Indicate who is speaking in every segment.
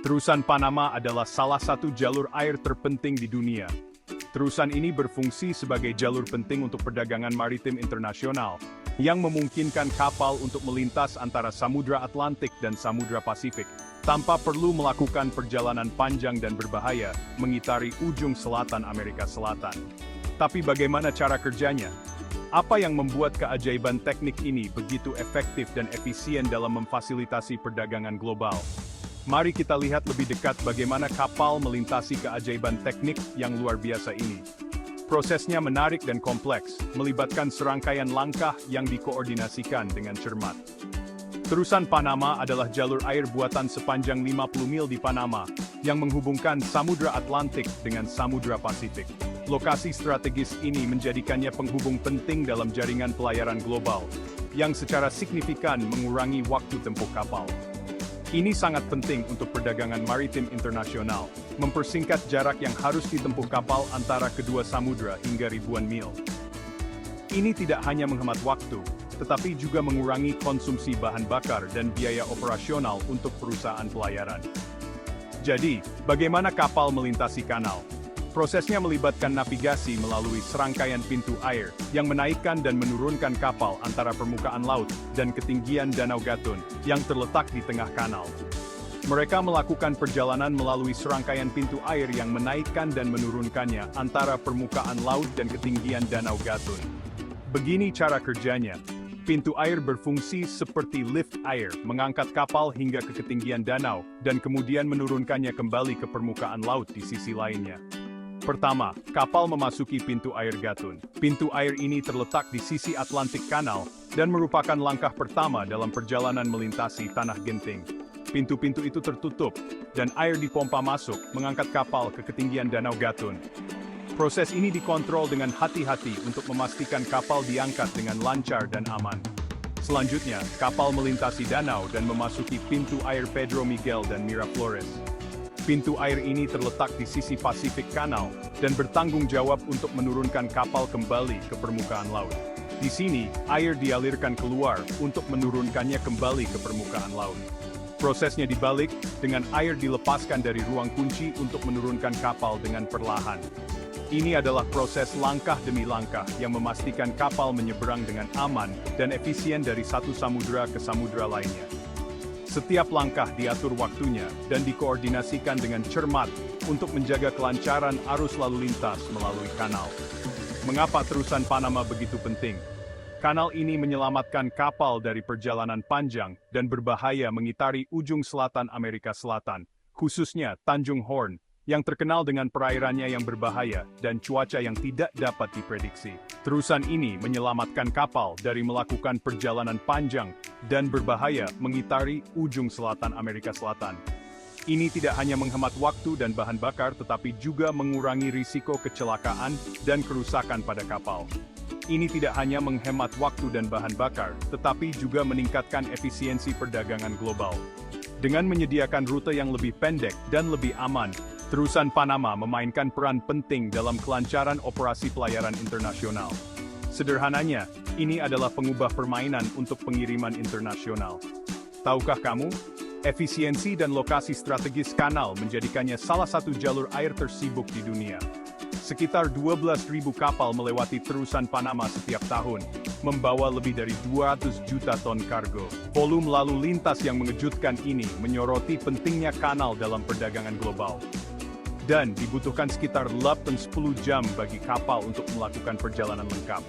Speaker 1: Terusan Panama adalah salah satu jalur air terpenting di dunia. Terusan ini berfungsi sebagai jalur penting untuk perdagangan maritim internasional, yang memungkinkan kapal untuk melintas antara Samudra Atlantik dan Samudra Pasifik, tanpa perlu melakukan perjalanan panjang dan berbahaya mengitari ujung selatan Amerika Selatan. Tapi bagaimana cara kerjanya? Apa yang membuat keajaiban teknik ini begitu efektif dan efisien dalam memfasilitasi perdagangan global? Mari kita lihat lebih dekat bagaimana kapal melintasi keajaiban teknik yang luar biasa ini. Prosesnya menarik dan kompleks, melibatkan serangkaian langkah yang dikoordinasikan dengan cermat. Terusan Panama adalah jalur air buatan sepanjang 50 mil di Panama, yang menghubungkan Samudra Atlantik dengan Samudra Pasifik. Lokasi strategis ini menjadikannya penghubung penting dalam jaringan pelayaran global, yang secara signifikan mengurangi waktu tempuh kapal. Ini sangat penting untuk perdagangan maritim internasional, mempersingkat jarak yang harus ditempuh kapal antara kedua samudra hingga ribuan mil. Ini tidak hanya menghemat waktu, tetapi juga mengurangi konsumsi bahan bakar dan biaya operasional untuk perusahaan pelayaran. Jadi, bagaimana kapal melintasi kanal? Prosesnya melibatkan navigasi melalui serangkaian pintu air yang menaikkan dan menurunkan kapal antara permukaan laut dan ketinggian Danau Gatun yang terletak di tengah kanal. Mereka melakukan perjalanan melalui serangkaian pintu air yang menaikkan dan menurunkannya antara permukaan laut dan ketinggian Danau Gatun. Begini cara kerjanya. Pintu air berfungsi seperti lift air, mengangkat kapal hingga ke ketinggian danau, dan kemudian menurunkannya kembali ke permukaan laut di sisi lainnya. Pertama, kapal memasuki pintu air Gatun. Pintu air ini terletak di sisi Atlantik Kanal, dan merupakan langkah pertama dalam perjalanan melintasi Tanah Genting. Pintu-pintu itu tertutup, dan air dipompa masuk, mengangkat kapal ke ketinggian Danau Gatun. Proses ini dikontrol dengan hati-hati untuk memastikan kapal diangkat dengan lancar dan aman. Selanjutnya, kapal melintasi danau dan memasuki pintu air Pedro Miguel dan Miraflores. Pintu air ini terletak di sisi Pasifik Kanal, dan bertanggung jawab untuk menurunkan kapal kembali ke permukaan laut. Di sini, air dialirkan keluar untuk menurunkannya kembali ke permukaan laut. Prosesnya dibalik, dengan air dilepaskan dari ruang kunci untuk menurunkan kapal dengan perlahan. Ini adalah proses langkah demi langkah yang memastikan kapal menyeberang dengan aman dan efisien dari satu samudra ke samudra lainnya. Setiap langkah diatur waktunya dan dikoordinasikan dengan cermat untuk menjaga kelancaran arus lalu lintas melalui kanal. Mengapa terusan Panama begitu penting? Kanal ini menyelamatkan kapal dari perjalanan panjang dan berbahaya mengitari ujung selatan Amerika Selatan, khususnya Tanjung Horn, yang terkenal dengan perairannya yang berbahaya dan cuaca yang tidak dapat diprediksi. Terusan ini menyelamatkan kapal dari melakukan perjalanan panjang dan berbahaya mengitari ujung selatan Amerika Selatan. Ini tidak hanya menghemat waktu dan bahan bakar, tetapi juga mengurangi risiko kecelakaan dan kerusakan pada kapal. Ini tidak hanya menghemat waktu dan bahan bakar, tetapi juga meningkatkan efisiensi perdagangan global. Dengan menyediakan rute yang lebih pendek dan lebih aman, Terusan Panama memainkan peran penting dalam kelancaran operasi pelayaran internasional. Sederhananya, ini adalah pengubah permainan untuk pengiriman internasional. Tahukah kamu, efisiensi dan lokasi strategis kanal menjadikannya salah satu jalur air tersibuk di dunia. Sekitar 12.000 kapal melewati Terusan Panama setiap tahun, membawa lebih dari 200 juta ton kargo. Volume lalu lintas yang mengejutkan ini menyoroti pentingnya kanal dalam perdagangan global. Dan dibutuhkan sekitar 8-10 jam bagi kapal untuk melakukan perjalanan lengkap.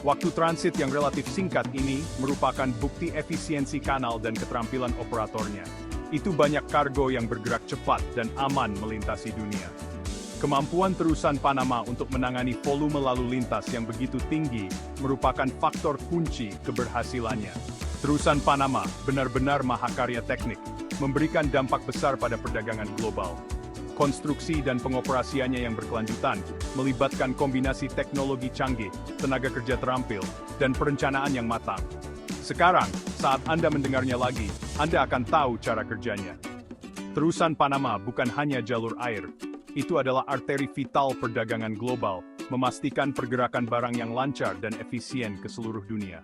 Speaker 1: Waktu transit yang relatif singkat ini merupakan bukti efisiensi kanal dan keterampilan operatornya. Itu banyak kargo yang bergerak cepat dan aman melintasi dunia. Kemampuan Terusan Panama untuk menangani volume lalu lintas yang begitu tinggi merupakan faktor kunci keberhasilannya. Terusan Panama benar-benar mahakarya teknik, memberikan dampak besar pada perdagangan global. Konstruksi dan pengoperasiannya yang berkelanjutan melibatkan kombinasi teknologi canggih, tenaga kerja terampil, dan perencanaan yang matang. Sekarang, saat Anda mendengarnya lagi, Anda akan tahu cara kerjanya. Terusan Panama bukan hanya jalur air, itu adalah arteri vital perdagangan global, memastikan pergerakan barang yang lancar dan efisien ke seluruh dunia.